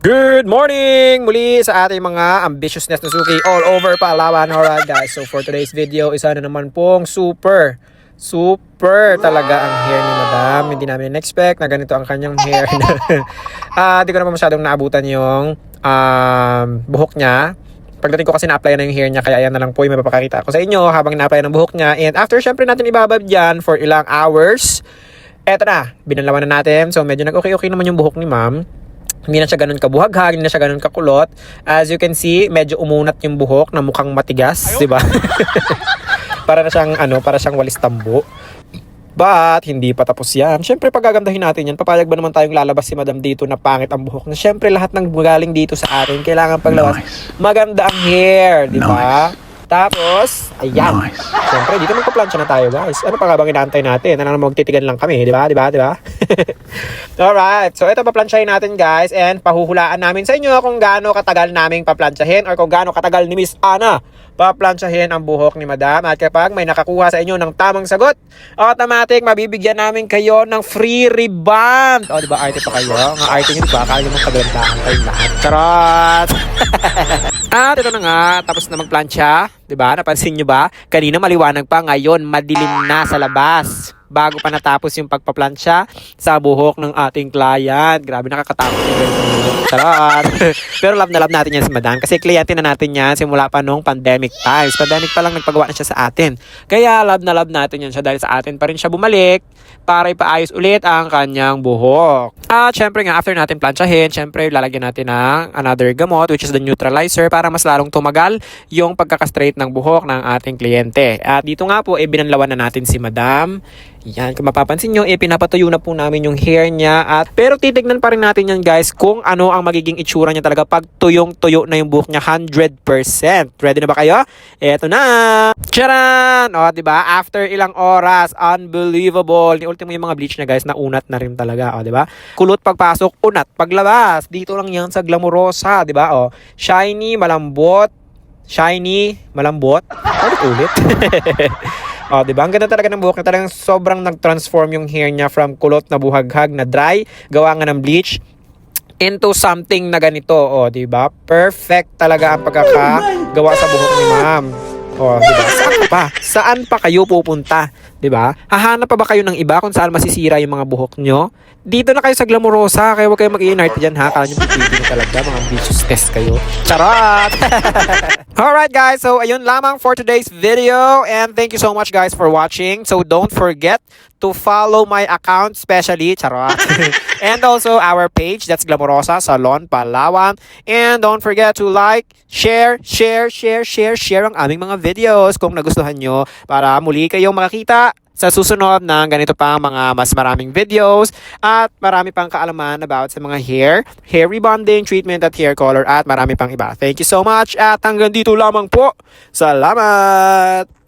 Good morning muli sa ating mga ambitiousness na suki all over Palawan. Alright guys, so for today's video, isa na naman pong super talaga ang hair ni Madam. Hindi namin in-expect na ganito ang kanyang hair. Di ko na pa masyadong naabutan yung buhok niya. Pagdating ko kasi na-apply na yung hair niya, kaya ayan na lang po yung mapapakita ko sa inyo habang na-apply ng buhok niya. And after syempre natin ibabab dyan for ilang hours, eto na, binalawan na natin. So medyo nag-okay naman yung buhok ni Ma'am. Hindi na siya ganun kabuhaghag, hindi na siya ganun kakulot. As you can see, medyo umunat yung buhok na mukhang matigas, di ba? Para siyang walis tambo. But hindi pa tapos yan. Syempre pagagandahin natin yan. Papayag ba naman tayong lalabas si Madam dito na pangit ang buhok? Na syempre lahat ng galing dito sa atin kailangan paglabas. Maganda ang hair, di ba? Tapos, ayan. Nice. Siyempre, dito magpa-plancha na tayo, guys. Ano pa bang inaantay natin? Ano naman magtitigan lang kami, di ba? Alright. So, ito pa-planchahin natin, guys. And pahuhulaan namin sa inyo kung gaano katagal naming pa-planchahin or kung gaano katagal ni Miss Ana pa-planchahin ang buhok ni Madam. At kapag may nakakuha sa inyo ng tamang sagot, automatic, mabibigyan namin kayo ng free rebond. O, di ba? Arte pa kayo. Nga arte nyo, di ba? Akala nyo mong kagalandahan kayong lahat. Charot! At ito na nga, tapos na magplancha. Diba? Napansin nyo ba? Kanina maliwanag pa, ngayon madilim na sa labas. Bago pa natapos yung pagpaplansya sa buhok ng ating client. Grabe, nakakatakot yung ganito. Charot! Pero love na love natin yan si Madam. Kasi kliyente na natin yan simula pa nung pandemic times. Pandemic pa lang nagpagawa na siya sa atin. Kaya love na love natin yan siya dahil sa atin pa rin siya bumalik para ipaayos ulit ang kanyang buhok. At syempre nga, after natin plansyahin, syempre lalagyan natin ng another gamot which is the neutralizer para mas lalong tumagal yung pagkakastraight ng buhok ng ating kliyente. At dito nga po, binanlawan na natin si Madam. Yan, kung mapapansin nyo, pinapatuyo na po namin yung hair niya. Pero titignan pa rin natin yan guys kung ano ang magiging itsura niya talaga pag tuyong-tuyo na yung buhok niya 100%. Ready na ba kayo? Eto na! Charan! O, diba? After ilang oras, unbelievable. Ni-ultimo yung mga bleach niya guys, naunat na rin talaga. O, diba? Kulot pagpasok, unat paglabas. Dito lang yan sa Glamorosa, diba? O, shiny, malambot. Ulit. Oh, diba? Ang ganda talaga ng buhok niya. Talagang sobrang nag-transform yung hair niya from kulot na buhaghag na dry, gawa nga ng bleach, into something na ganito. Oh, diba? Perfect talaga ang pagkakagawa sa buhok ni Ma'am. Oh, diba? Saan pa kayo pupunta? Diba? Hahanap pa ba kayo ng iba kung saan masisira yung mga buhok nyo? Dito na kayo sa Glamorosa. Kaya huwag kayo mag-i-inart dyan ha. Kala nyo pipili talaga. Mga ambitious test kayo. Charot! Alright guys, so ayun lamang for today's video. And thank you so much guys for watching. So don't forget to follow my account, especially Charot. And also our page, that's Glamorosa Salon Palawan. And don't forget to like, share ang aming mga videos kung nagustuhan nyo para muli kayong makakita sa susunod ng ganito pang mga mas maraming videos at marami pang kaalaman about sa mga hair rebonding, treatment at hair color at marami pang iba. Thank you so much at hanggang dito lamang po. Salamat!